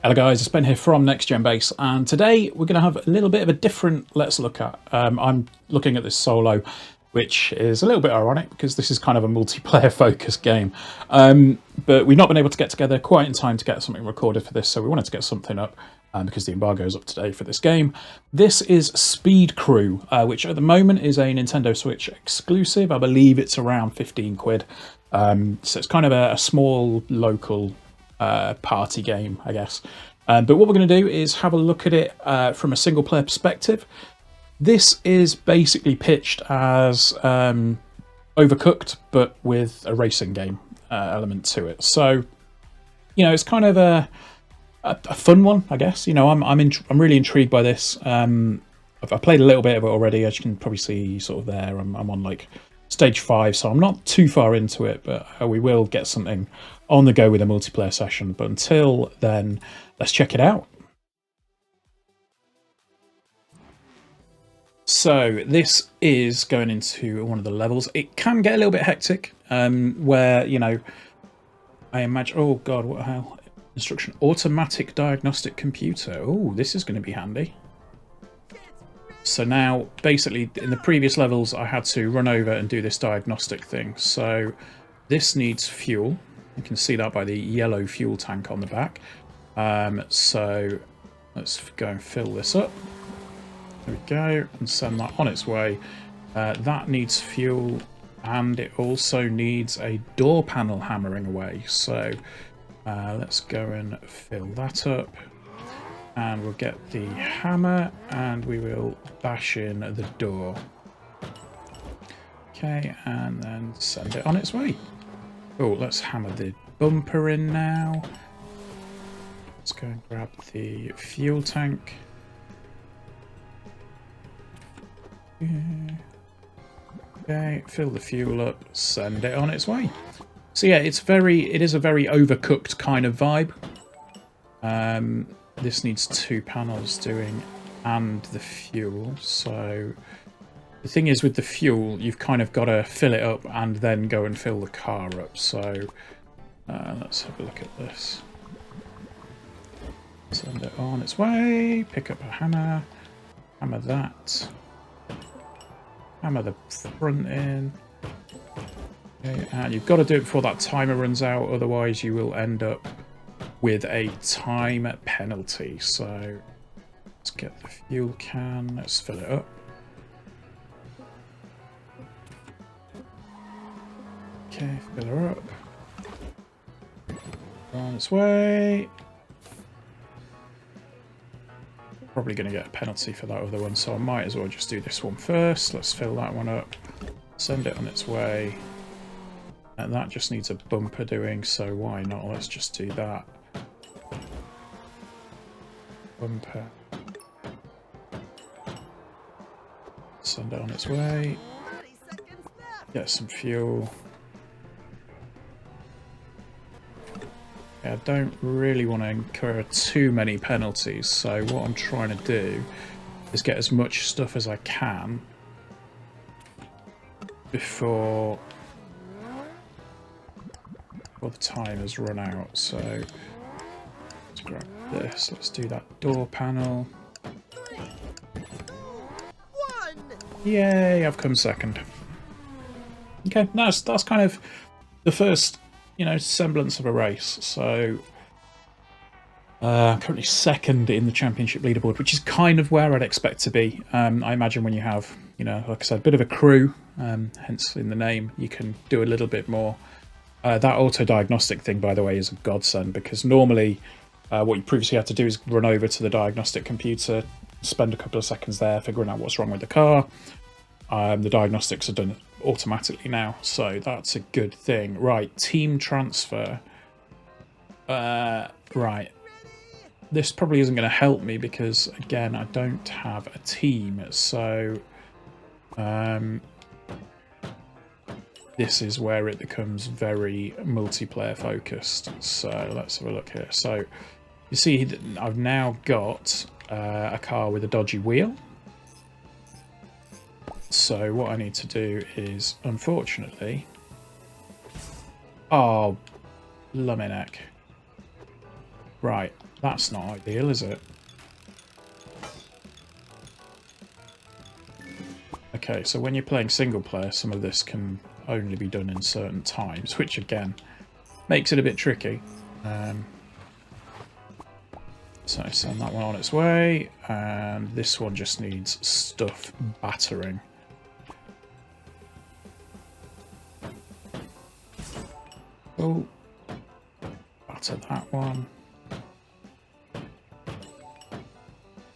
Hello guys, it's Ben here from Next Gen Base, and today we're going to have a little bit of a different Let's Look at. I'm looking at this solo, which is a little bit ironic because this is kind of a multiplayer focused game. But we've not been able to get together quite in time to get something recorded for this, so we wanted to get something up because the embargo is up today for this game. This is Speed Crew, which at the moment is a Nintendo Switch exclusive. I believe it's around 15 quid. So it's kind of a small local party game, I guess. But what we're going to do is have a look at it from a single player perspective. This is basically pitched as Overcooked, but with a racing game element to it. So, you know, it's kind of a fun one, I guess. You know, I'm really intrigued by this. I've played a little bit of it already, as you can probably see sort of there. I'm on like stage 5, so I'm not too far into it, but we will get something on the go with a multiplayer session. But until then, let's check it out. So this is going into one of the levels. It can get a little bit hectic, where, you know, I imagine, oh god, what the hell? Instruction, automatic diagnostic computer. Oh, this is going to be handy. So now, basically, in the previous levels, I had to run over and do this diagnostic thing. So this needs fuel. You can see that by the yellow fuel tank on the back. So let's go and fill this up. There we go, and send that on its way. That needs fuel, and it also needs a door panel hammering away. So let's go and fill that up. And we'll get the hammer and we will bash in the door. Okay, and then send it on its way. Oh, let's hammer the bumper in now. Let's go and grab the fuel tank. Okay, fill the fuel up, send it on its way. So yeah, it is a very Overcooked kind of vibe. This needs 2 panels doing and the fuel. So the thing is with the fuel, you've kind of got to fill it up and then go and fill the car up. So let's have a look at this. Send it on its way, pick up a hammer, hammer that, hammer the front in. Okay, and you've got to do it before that timer runs out, otherwise you will end up with a time penalty. So let's get the fuel can, let's fill it up. Okay, fill her up. On its way. Probably going to get a penalty for that other one, so I might as well just do this one first. Let's fill that one up, send it on its way. And that just needs a bumper doing, so why not? Let's just do that. Bumper. Send it on its way. Get some fuel. I don't really want to incur too many penalties, so what I'm trying to do is get as much stuff as I can before the time has run out. So let's grab this, let's do that door panel. Yay, I've come second. Okay, that's kind of the first, you know, semblance of a race. So currently second in the championship leaderboard, which is kind of where I'd expect to be. I imagine when you have, you know, like I said, a bit of a crew, hence in the name, you can do a little bit more. That auto diagnostic thing, by the way, is a godsend, because normally what you previously had to do is run over to the diagnostic computer, spend a couple of seconds there figuring out what's wrong with the car. The diagnostics are done automatically now, so that's a good thing. Right, team transfer. Right. This probably isn't going to help me because, again, I don't have a team, so this is where it becomes very multiplayer focused. So let's have a look here. So you see that I've now got a car with a dodgy wheel. So what I need to do is, unfortunately... Oh, Luminek. Right, that's not ideal, is it? Okay, so when you're playing single player, some of this can only be done in certain times, which again makes it a bit tricky. So send that one on its way, and this one just needs stuff battering. Oh, batter that one.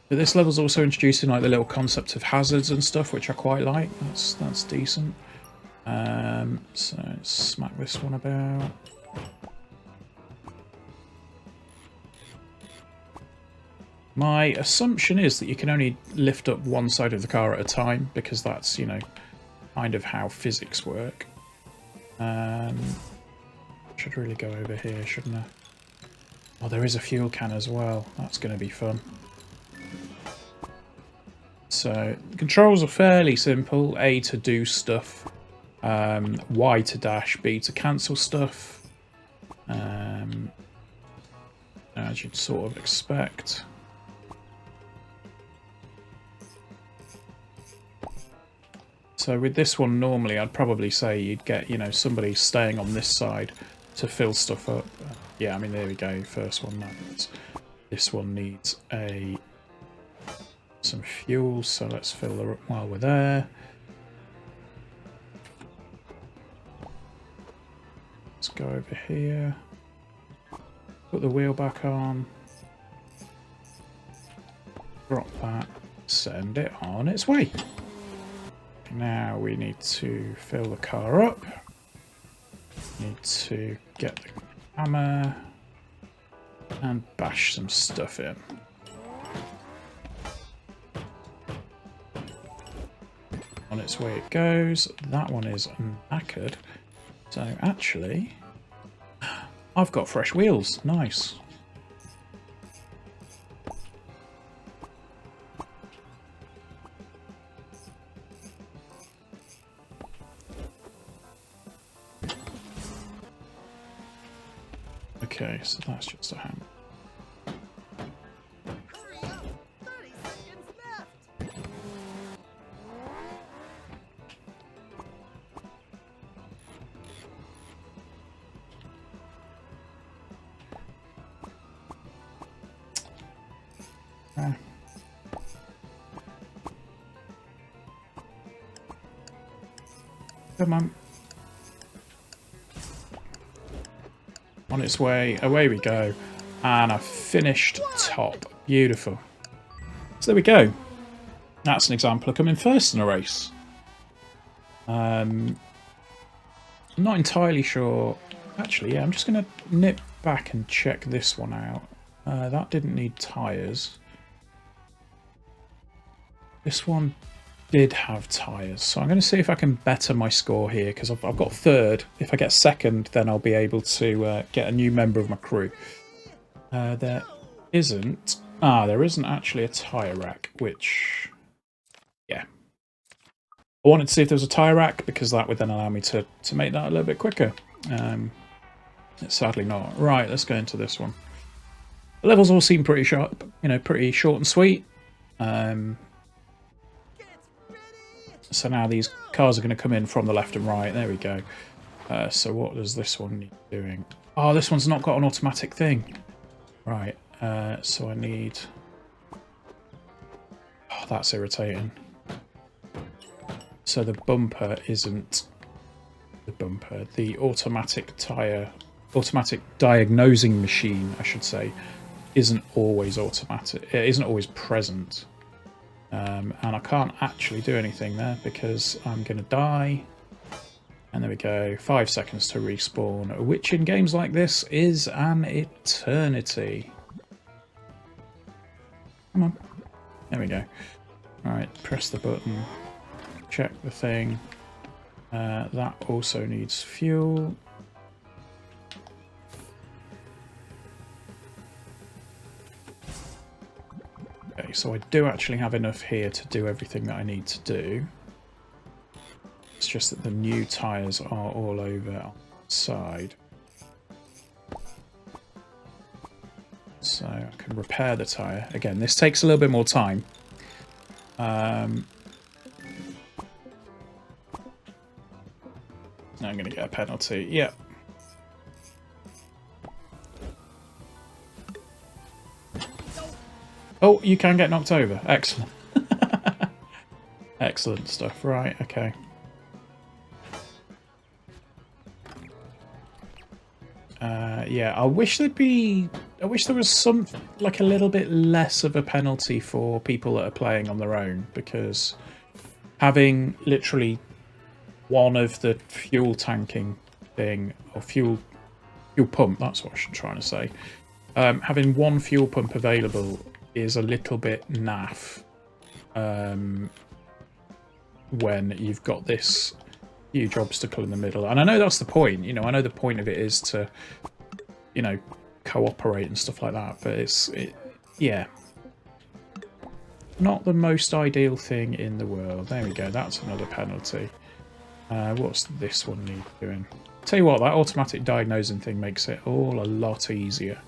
But this level's also introducing like the little concept of hazards and stuff, which I quite like. That's decent. So smack this one about. My assumption is that you can only lift up one side of the car at a time, because that's, you know, kind of how physics work. Should really go over here, shouldn't I? Oh, there is a fuel can as well. That's going to be fun. So, the controls are fairly simple. A to do stuff. Y to dash. B to cancel stuff. As you'd sort of expect. So with this one, normally I'd probably say you'd get, you know, somebody staying on this side to fill stuff up. Yeah, I mean, there we go. First one, this one needs some fuel, so let's fill her up while we're there. Let's go over here. Put the wheel back on. Drop that. Send it on its way. Now we need to fill the car up. Need to get the hammer and bash some stuff in. On its way it goes. That one is knackered. So actually, I've got fresh wheels. Nice. Okay, so that's just a hammer. Come on. On its way, away we go. And I finished top. Beautiful. So there we go. That's an example of coming first in a race. I'm not entirely sure. Actually, yeah, I'm just going to nip back and check this one out. That didn't need tyres. This one did have tyres, so I'm going to see if I can better my score here, because I've got third. If I get second, then I'll be able to get a new member of my crew. There isn't. There isn't actually a tyre rack, which, yeah. I wanted to see if there was a tyre rack, because that would then allow me to make that a little bit quicker. It's sadly not. Right, let's go into this one. The levels all seem pretty sharp, you know, pretty short and sweet. So now these cars are going to come in from the left and right. There we go. So what does this one need doing? Oh, this one's not got an automatic thing. Right. So I need... Oh, that's irritating. So the bumper isn't... The bumper. The automatic diagnosing machine, I should say, isn't always automatic. It isn't always present. And I can't actually do anything there because I'm going to die. And there we go. 5 seconds to respawn, which in games like this is an eternity. Come on. There we go. Alright, press the button. Check the thing. That also needs fuel. Okay, so I do actually have enough here to do everything that I need to do. It's just that the new tyres are all over on the side. So I can repair the tyre. Again, this takes a little bit more time. Now I'm going to get a penalty. Yep. Oh, you can get knocked over. Excellent. Excellent stuff. Right, okay. Yeah, I wish there was some, like, a little bit less of a penalty for people that are playing on their own, because having literally one of the fuel tanking thing, or fuel pump, that's what I'm trying to say. Having one fuel pump available is a little bit naff when you've got this huge obstacle in the middle. And I know that's the point, you know, I know the point of it is to, you know, cooperate and stuff like that, but yeah, not the most ideal thing in the world. There we go, that's another penalty. What's this one need doing? Tell you what, that automatic diagnosing thing makes it all a lot easier.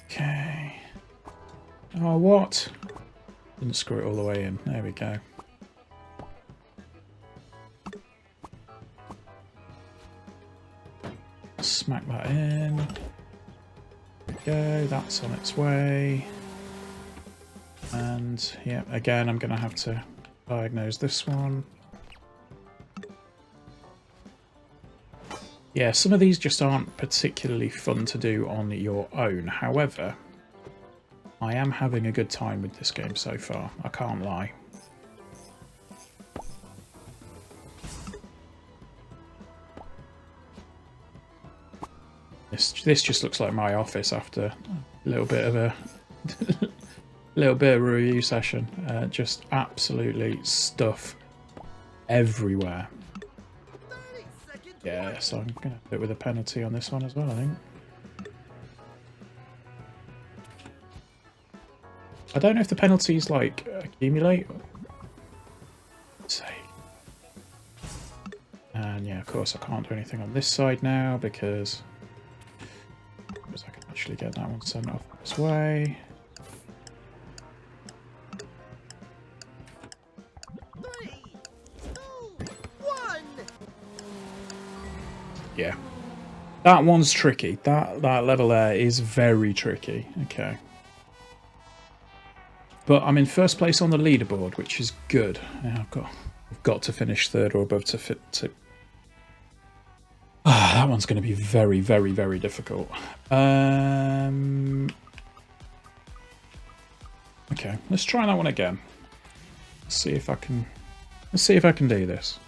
Okay. Oh, what? Didn't screw it all the way in. There we go. Smack that in. There we go. That's on its way. And yeah, again, I'm going to have to diagnose this one. Yeah, some of these just aren't particularly fun to do on your own. However, I am having a good time with this game so far. I can't lie. This just looks like my office after a little bit of a review session. Just absolutely stuff everywhere. Yeah, so I'm going to do it with a penalty on this one as well, I think. I don't know if the penalties, like, accumulate. Let's see. And yeah, of course, I can't do anything on this side now because I can actually get that one sent off this way. Yeah, that one's tricky. That level there is very tricky. Okay, but I'm in first place on the leaderboard, which is good. Now I've got to finish third or above to fit to. That one's going to be very, very, very difficult. Okay, let's try that one again. Let's see if I can do this.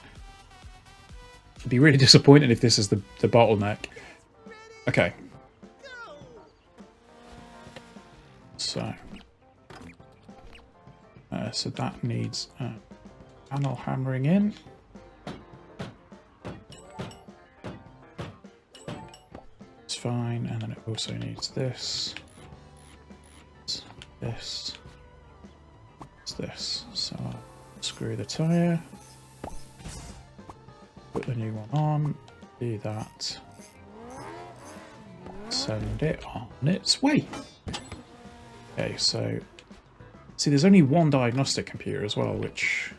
I'd be really disappointed if this is the bottleneck. Okay. So that needs panel hammering in. It's fine, and then it also needs this, this, this. So I'll screw the tyre. Put the new one on, do that, send it on its way. Okay, so, see there's only one diagnostic computer as well, which,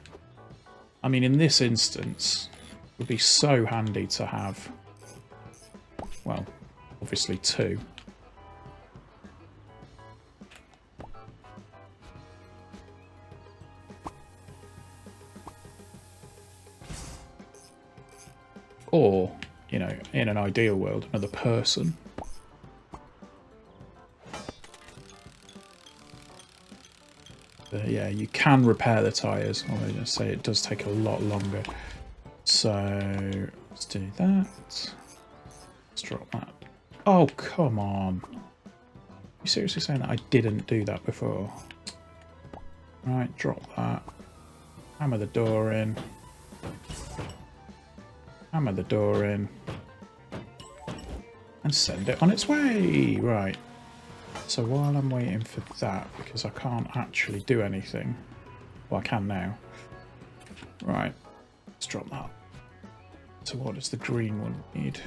I mean in this instance, would be so handy to have, well, obviously two. Or, you know, in an ideal world, another person. But yeah, you can repair the tyres. Although I just say it does take a lot longer. So let's do that. Let's drop that. Oh, come on. Are you seriously saying that I didn't do that before? Right, drop that. Hammer the door in. Hammer the door in. And send it on its way. Right. So while I'm waiting for that, because I can't actually do anything, well, I can now. Right, let's drop that. So what does the green one need?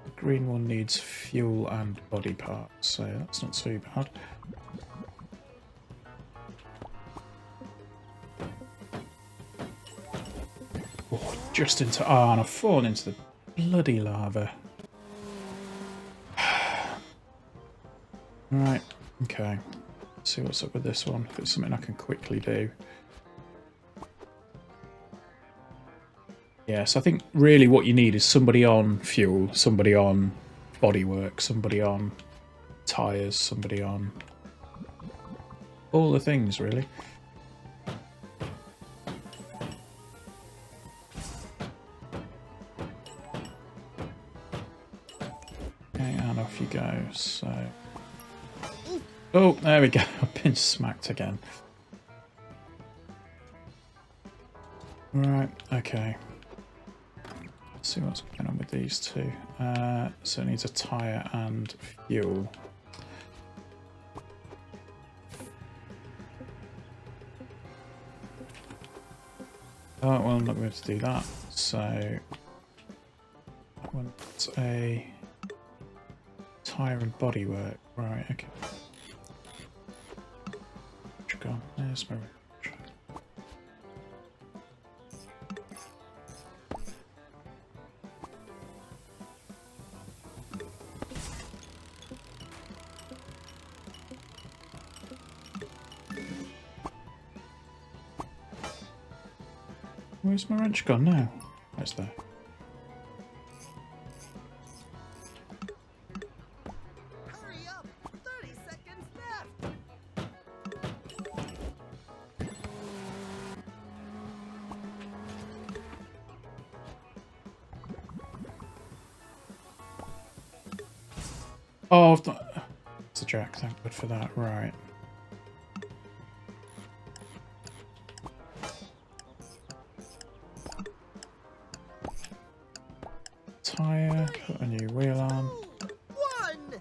The green one needs fuel and body parts, so that's not too bad. Oh, just into... Oh, and I've fallen into the bloody lava. Right, okay. Let's see what's up with this one, if it's something I can quickly do. Yes, I think really what you need is somebody on fuel, somebody on bodywork, somebody on tyres, somebody on all the things, really. Okay, and off you go, so... Oh, there we go. I've been smacked again. Right, okay. Let's see what's going on with these two. So it needs a tyre and fuel. Oh, well, I'm not going to do that. So that one's a tyre and bodywork. Right, okay. Gone. There's my wrench. Where's my wrench gone now? Where's that? Hurry up! 30 seconds left! Oh, it's a jack. Thank God for that. Right. Tyre. Put a new wheel on. 1!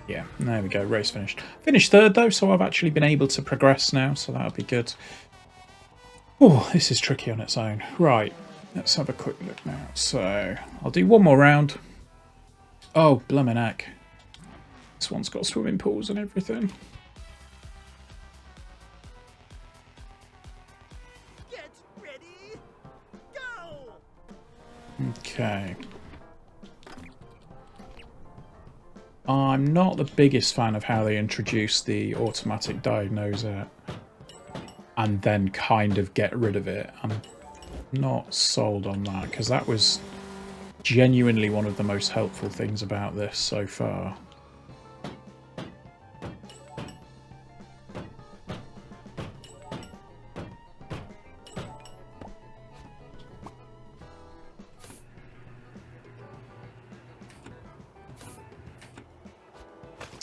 Yeah, there we go. Race finished. Finished third though, so I've actually been able to progress now, so that'll be good. Oh, this is tricky on its own. Right, let's have a quick look now. So I'll do one more round. Oh, bloomin' heck. This one's got swimming pools and everything. Get ready! Go! Okay. I'm not the biggest fan of how they introduced the automatic diagnoser and then kind of get rid of it. I'm not sold on that, because that was genuinely one of the most helpful things about this so far.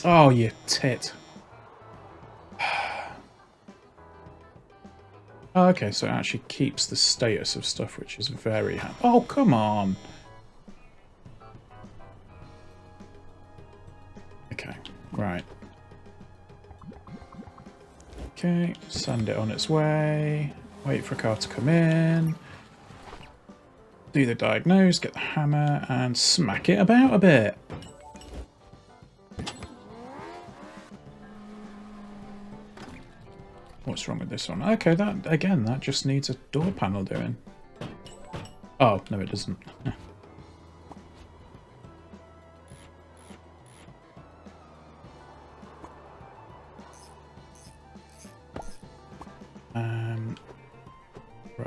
Oh, you tit. Oh, okay, so it actually keeps the status of stuff, which is very handy. Oh, come on. Okay, right. Okay, send it on its way. Wait for a car to come in. Do the diagnose, get the hammer, and smack it about a bit. What's wrong with this one? Okay, that again, that just needs a door panel doing. Oh, no it doesn't.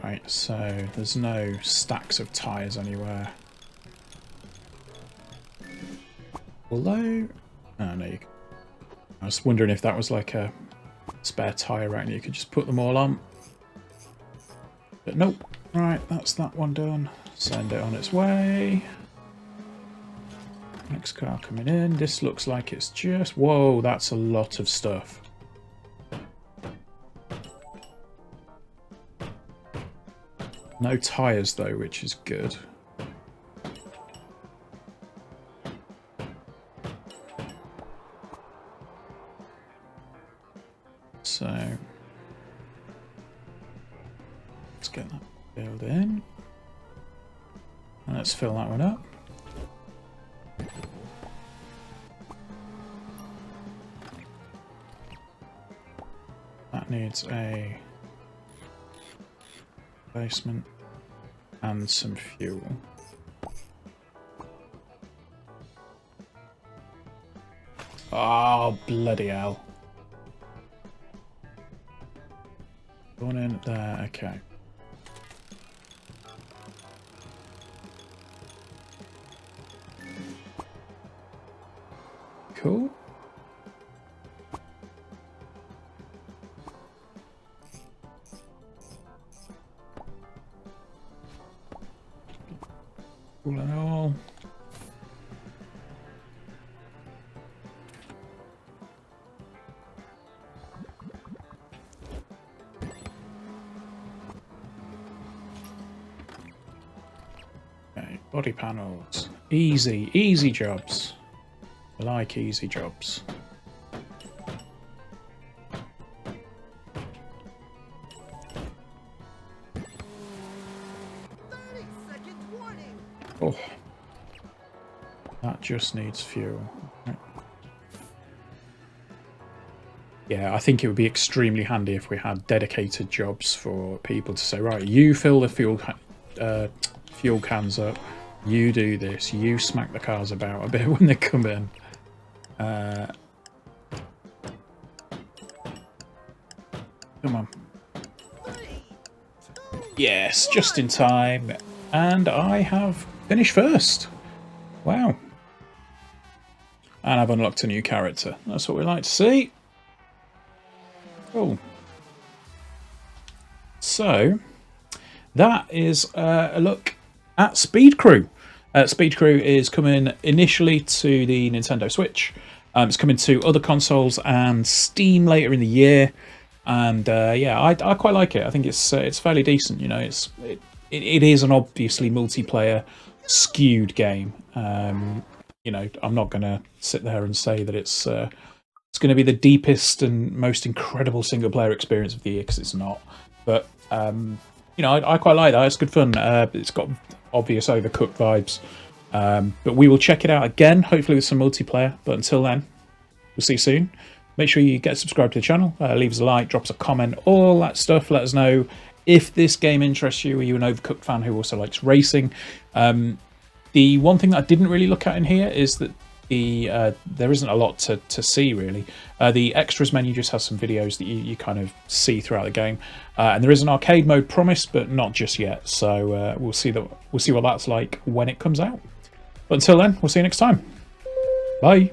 Right, so there's no stacks of tyres anywhere. Although, oh no, you can, I was wondering if that was like a spare tyre rack and you could just put them all on. But nope. Right, that's that one done. Send it on its way. Next car coming in. This looks like it's just... Whoa, that's a lot of stuff. No tyres though, which is good. So let's get that filled in. And let's fill that one up. That needs a basement and some fuel. Oh, bloody hell. Going in there, okay. Cool. Cool and all. Okay, body panels. Easy, easy jobs. I like easy jobs. Oh, that just needs fuel. Yeah, I think it would be extremely handy if we had dedicated jobs for people to say, right, you fill the fuel cans up, you do this, you smack the cars about a bit when they come in. Come on. Yes, just in time. And I have finished first. Wow. And I've unlocked a new character. That's what we like to see. Cool. So, that is a look at Speed Crew. Speed Crew is coming initially to the Nintendo Switch. It's coming to other consoles and Steam later in the year. And yeah, I quite like it. I think it's fairly decent. You know, it is an obviously multiplayer skewed game. You know, I'm not going to sit there and say that it's going to be the deepest and most incredible single player experience of the year, because it's not. But you know, I quite like that. It's good fun. It's got obvious Overcooked vibes. But we will check it out again, hopefully with some multiplayer. But until then, we'll see you soon. Make sure you get subscribed to the channel, leave us a like, drop us a comment, all that stuff. Let us know if this game interests you. Are you an Overcooked fan who also likes racing? The one thing that I didn't really look at in here is that there isn't a lot to see really. The extras menu just has some videos that you kind of see throughout the game, and there is an arcade mode promised, but not just yet. So we'll see what that's like when it comes out. But until then, we'll see you next time. Bye.